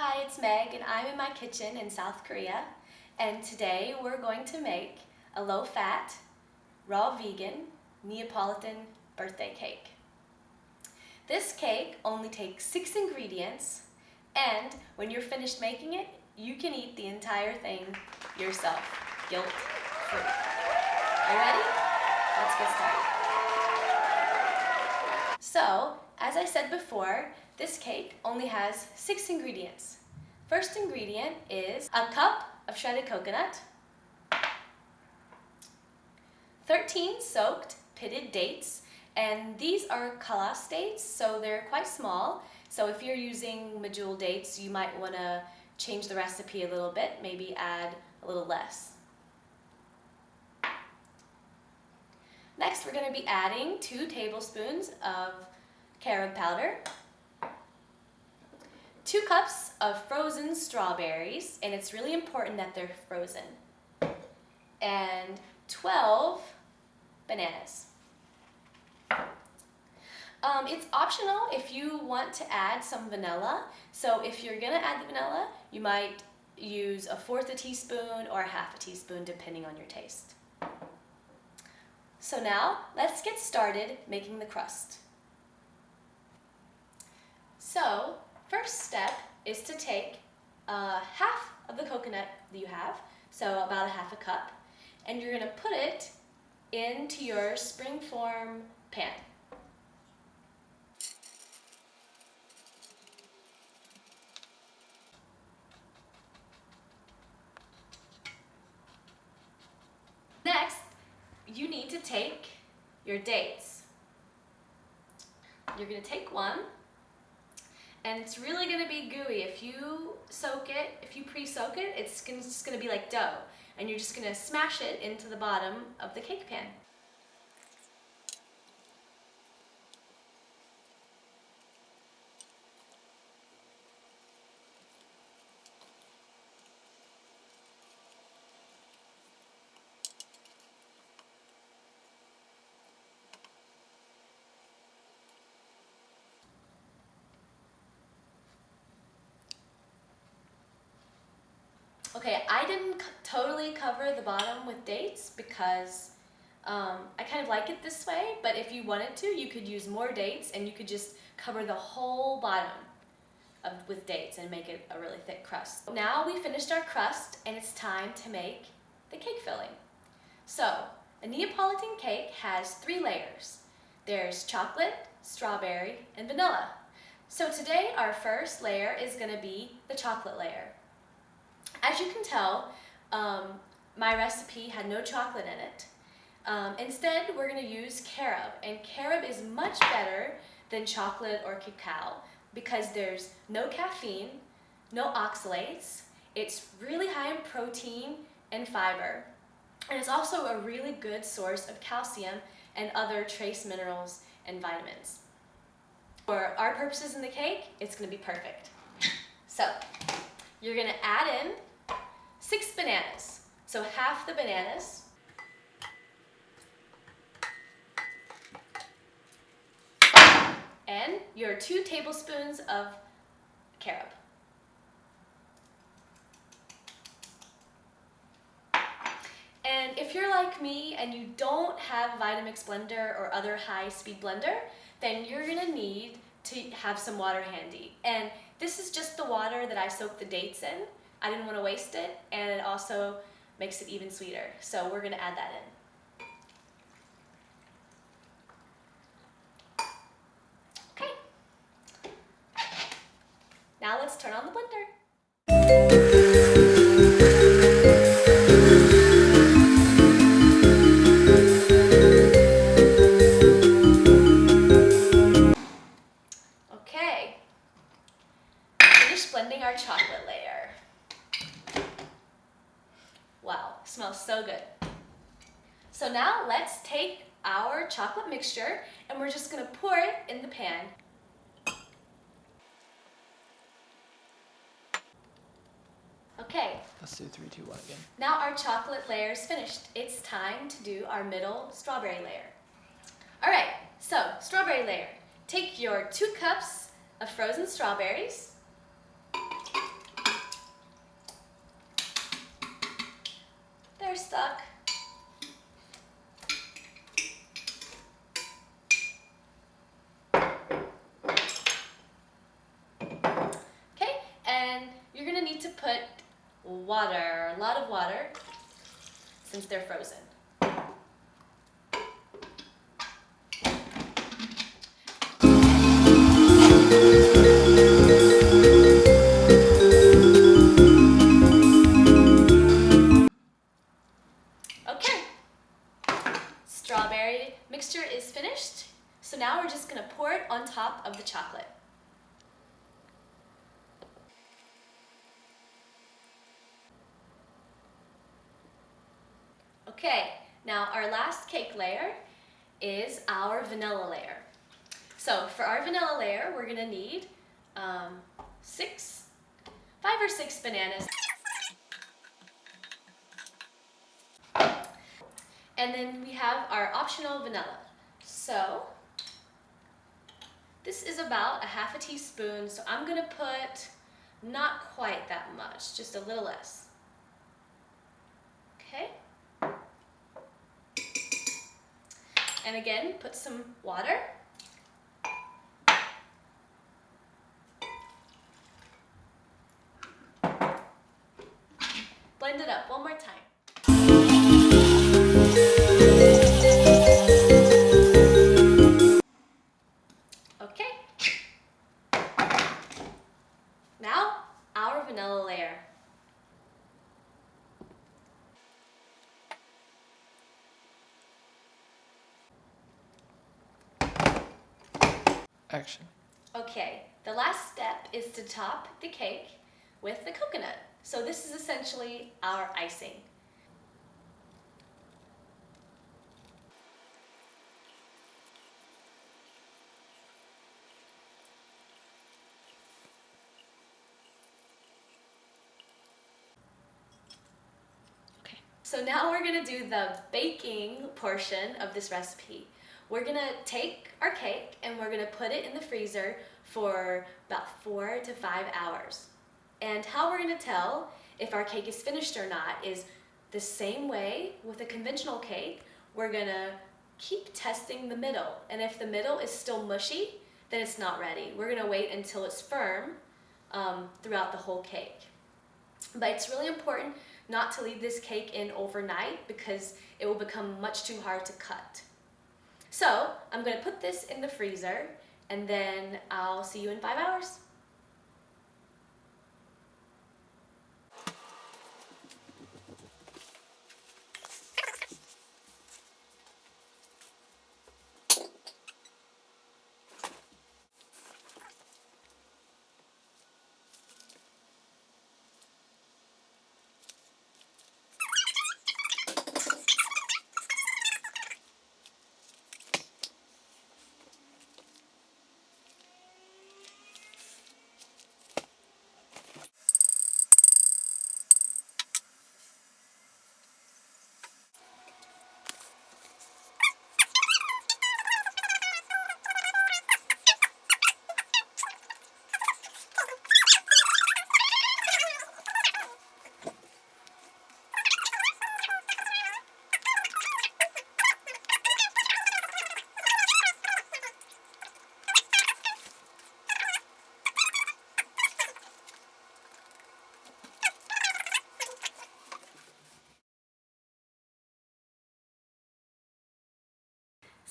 Hi, it's Meg and I'm in my kitchen in South Korea, and today we're going to make a low-fat, raw vegan Neapolitan birthday cake. This cake only takes 6 ingredients, and when you're finished making it, you can eat the entire thing yourself, guilt-free. Are you ready? Let's get started. So, as I said before, this cake only has 6 ingredients. First ingredient is a cup of shredded coconut, 13 soaked pitted dates, and these are kalas dates, so they're quite small. So if you're using medjool dates, you might want to change the recipe a little bit, maybe add a little less. Next, we're going to be adding 2 tablespoons of carob powder, 2 cups of frozen strawberries, and it's really important that they're frozen, and 12 bananas. It's optional if you want to add some vanilla. So if you're going to add the vanilla, you might use 1/4 teaspoon or 1/2 teaspoon depending on your taste. So now let's get started making the crust. So first step is to take half of the coconut that you have, so about 1/2 cup, and you're going to put it into your springform pan. Next, you need to take your dates. You're going to take one, and it's really going to be gooey. If you pre-soak it, it's just going to be like dough, and you're just going to smash it into the bottom of the cake pan. Okay, I didn't totally cover the bottom with dates because I kind of like it this way, but if you wanted to, you could use more dates and you could just cover the whole bottom with dates and make it a really thick crust. Now we finished our crust and it's time to make the cake filling. So, a Neapolitan cake has 3 layers. There's chocolate, strawberry, and vanilla. So today our first layer is going to be the chocolate layer. As you can tell, my recipe had no chocolate in it. Instead, we're going to use carob, and carob is much better than chocolate or cacao because there's no caffeine, no oxalates, it's really high in protein and fiber, and it's also a really good source of calcium and other trace minerals and vitamins. For our purposes in the cake, it's going to be perfect. So, you're going to add in 6 bananas, so half the bananas, and your 2 tablespoons of carob. And if you're like me and you don't have Vitamix blender or other high-speed blender, then you're going to need to have some water handy. And this is just the water that I soaked the dates in. I didn't want to waste it, and it also makes it even sweeter. So we're going to add that in. Okay. Now let's turn on the blender. Okay. Finish blending our chocolate layer. Wow, smells so good. So now let's take our chocolate mixture and we're just going to pour it in the pan. Okay. Let's do 3, 2, 1 again. Now our chocolate layer is finished. It's time to do our middle strawberry layer. All right, so strawberry layer. Take your 2 cups of frozen strawberries, put water, a lot of water, since they're frozen. Okay, strawberry mixture is finished. So now we're just gonna pour it on top of the chocolate. Okay, now our last cake layer is our vanilla layer. So for our vanilla layer, we're gonna need 5 or 6 bananas. And then we have our optional vanilla. So this is about a half a teaspoon, so I'm gonna put not quite that much, just a little less. Okay. And again, put some water. Blend it up one more time. Okay. Now, our vanilla layer. Action. Okay, the last step is to top the cake with the coconut. So this is essentially our icing. Okay, so now we're gonna do the baking portion of this recipe. We're gonna take our cake and we're gonna put it in the freezer for about 4 to 5 hours. And how we're gonna tell if our cake is finished or not is the same way with a conventional cake. We're gonna keep testing the middle. And if the middle is still mushy, then it's not ready. We're gonna wait until it's firm throughout the whole cake. But it's really important not to leave this cake in overnight because it will become much too hard to cut. So I'm gonna put this in the freezer and then I'll see you in 5 hours.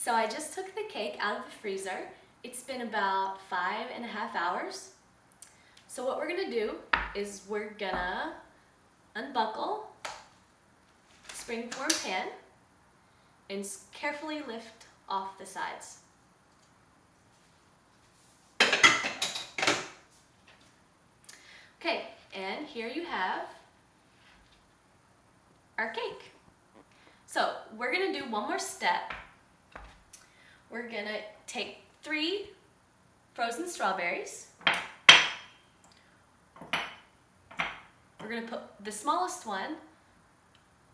So I just took the cake out of the freezer. It's been about 5.5 hours. So what we're gonna do is we're gonna unbuckle springform pan and carefully lift off the sides. Okay, and here you have our cake. So we're gonna do one more step. We're gonna take 3 frozen strawberries. We're gonna put the smallest one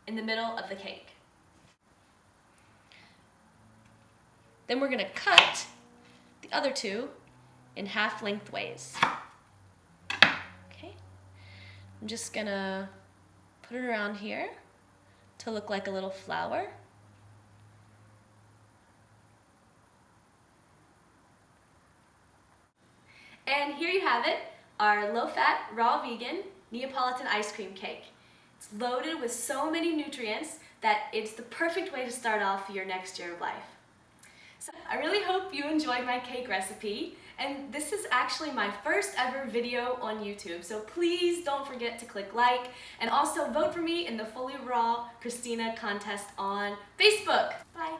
in the middle of the cake. Then we're gonna cut the other 2 in half lengthways. Okay, I'm just gonna put it around here to look like a little flower. And here you have it, our low-fat, raw vegan Neapolitan ice cream cake. It's loaded with so many nutrients that it's the perfect way to start off your next year of life. So I really hope you enjoyed my cake recipe, and this is actually my first ever video on YouTube, so please don't forget to click like and also vote for me in the Fully Raw Christina contest on Facebook. Bye!